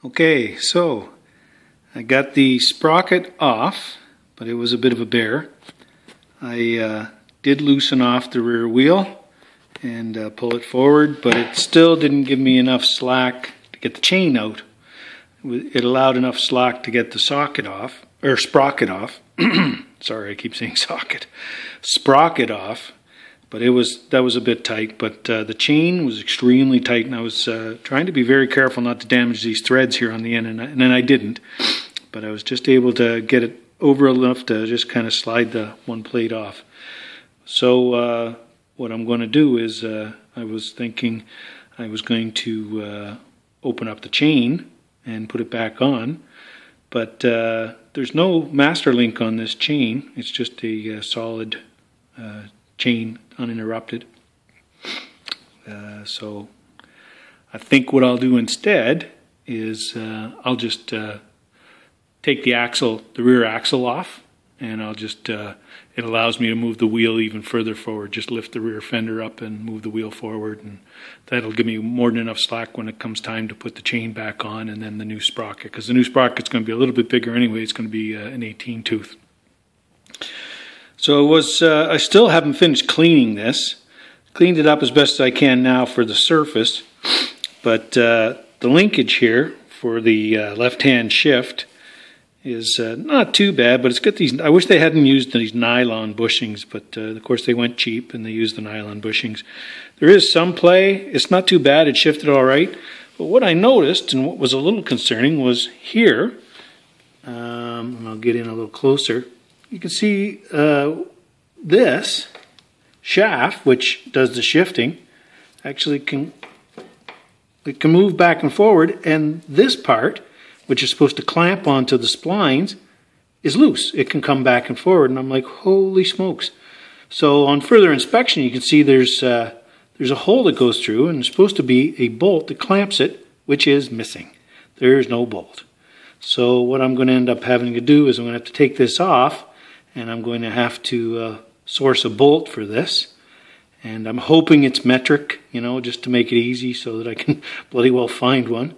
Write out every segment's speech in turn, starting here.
Okay, so I got the sprocket off, but it was a bit of a bear. I did loosen off the rear wheel and pull it forward, but it still didn't give me enough slack to get the chain out. It allowed enough slack to get the socket off, or sprocket off. Sorry, I keep saying socket. Sprocket off. But that was a bit tight, but the chain was extremely tight, and I was trying to be very careful not to damage these threads here on the end, and then I didn't. But I was just able to get it over enough to just kind of slide the one plate off. So what I'm going to do is I was thinking I was going to open up the chain and put it back on, but there's no master link on this chain. It's just a solid chain, uninterrupted. So I think what I'll do instead is I'll just take the rear axle off, and I'll just it allows me to move the wheel even further forward. Just lift the rear fender up and move the wheel forward, and that'll give me more than enough slack when it comes time to put the chain back on, and then the new sprocket, because the new sprocket's going to be a little bit bigger anyway. It's going to be an 18 tooth. So it was, I still haven't finished cleaning this. Cleaned it up as best as I can now for the surface, but the linkage here for the left-hand shift is not too bad, but it's got these, I wish they hadn't used these nylon bushings, but of course they went cheap and they used the nylon bushings. There is some play. It's not too bad. It shifted all right. But what I noticed, and what was a little concerning, was here, and I'll get in a little closer, you can see this shaft, which does the shifting, actually can move back and forward, and this part, which is supposed to clamp onto the splines, is loose. It can come back and forward, and I'm like, holy smokes. So on further inspection, you can see there's a hole that goes through, and there's supposed to be a bolt that clamps it, which is missing. There's no bolt. So what I'm going to end up having to do is I'm going to have to take this off, and I'm going to have to source a bolt for this. And I'm hoping it's metric, you know, just to make it easy so that I can bloody well find one.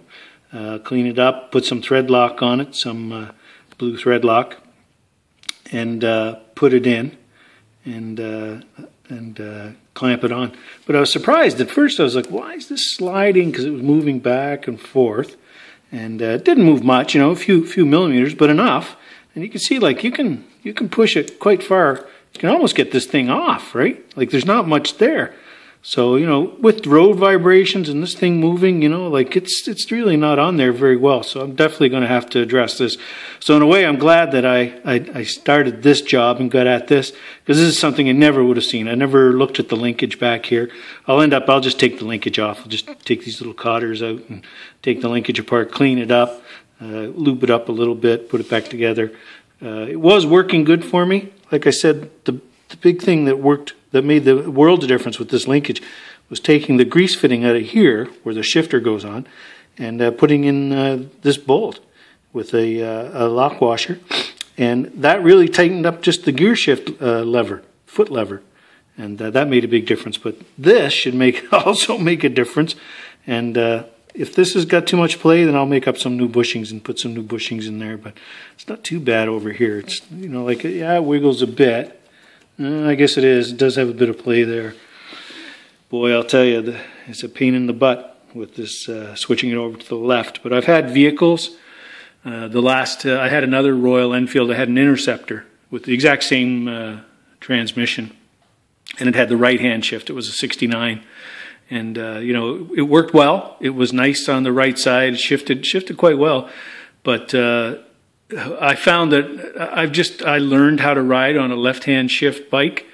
Clean it up, put some thread lock on it, some blue thread lock, and put it in and clamp it on. But I was surprised at first. I was like, why is this sliding? Because it was moving back and forth, and it didn't move much, you know, a few millimeters, but enough. And you can see, like, you can push it quite far. You can almost get this thing off, right? Like, there's not much there. So, you know, with road vibrations and this thing moving, you know, like, it's really not on there very well. So I'm definitely going to have to address this. So in a way, I'm glad that I started this job and got at this, because this is something I never would have seen. I never looked at the linkage back here. I'll just take the linkage off. I'll just take these little cotters out and take the linkage apart, clean it up, lube it up a little bit, put it back together. It was working good for me. Like I said, the big thing that made the world of difference with this linkage was taking the grease fitting out of here, where the shifter goes on, and putting in this bolt with a lock washer. And that really tightened up just the gear shift foot lever. And that made a big difference. But this should also make a difference. And if this has got too much play, then I'll make up some new bushings and put some new bushings in there. But it's not too bad over here. It's, you know, like, yeah, it wiggles a bit. I guess it is. It does have a bit of play there. Boy, I'll tell you, it's a pain in the butt with this switching it over to the left. But I've had vehicles. I had another Royal Enfield. I had an Interceptor with the exact same transmission. And it had the right-hand shift. It was a 69. And, you know, it worked well. It was nice on the right side. It shifted quite well. But I found that I learned how to ride on a left-hand shift bike.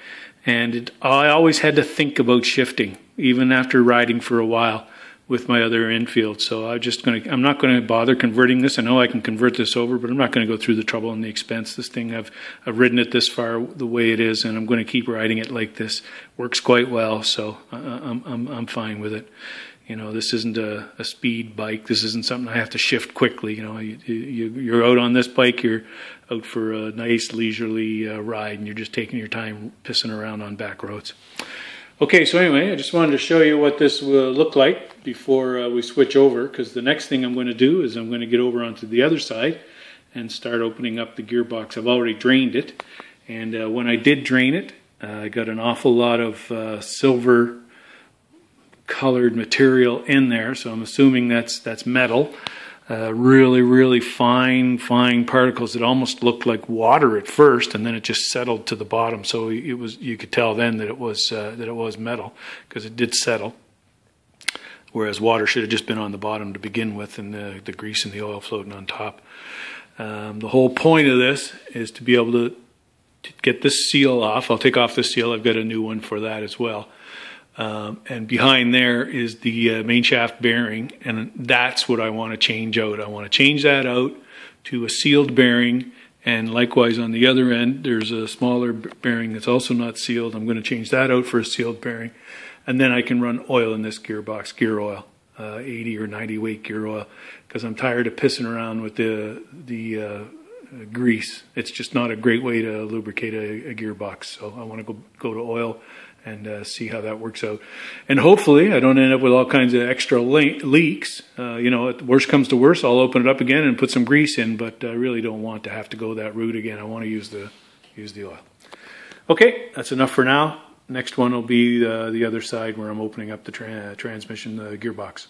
And I always had to think about shifting, even after riding for a while with my other Enfield. So I'm not going to bother converting this. I know I can convert this over, but I'm not going to go through the trouble and the expense. This thing, I've ridden it this far the way it is, and I'm going to keep riding it like this. Works quite well, so I'm fine with it. You know, this isn't a speed bike. This isn't something I have to shift quickly. You know, you're out on this bike, you're out for a nice leisurely ride, and you're just taking your time pissing around on back roads. Okay, so anyway, I just wanted to show you what this will look like before we switch over, because the next thing I'm going to do is I'm going to get over onto the other side and start opening up the gearbox. I've already drained it, and when I did drain it, I got an awful lot of silver colored material in there, so I'm assuming that's metal. Really fine particles that almost looked like water at first, and then it just settled to the bottom. So you could tell then that it was metal, because it did settle. Whereas water should have just been on the bottom to begin with, and the grease and the oil floating on top. The whole point of this is to be able to get this seal off. I'll take off this seal. I've got a new one for that as well. And behind there is the main shaft bearing, and that's what I want to change out. I want to change that out to a sealed bearing, and likewise on the other end there's a smaller bearing that's also not sealed. I'm going to change that out for a sealed bearing, and then I can run oil in this gearbox, gear oil, 80 or 90 weight gear oil, because I'm tired of pissing around with the grease. It's just not a great way to lubricate a gearbox, so I want to go to oil and see how that works out. And hopefully I don't end up with all kinds of extra leaks. You know, if worst comes to worst, I'll open it up again and put some grease in, but I really don't want to have to go that route again. I want to use the oil. Okay, that's enough for now. Next one will be the other side where I'm opening up the transmission, the gearbox.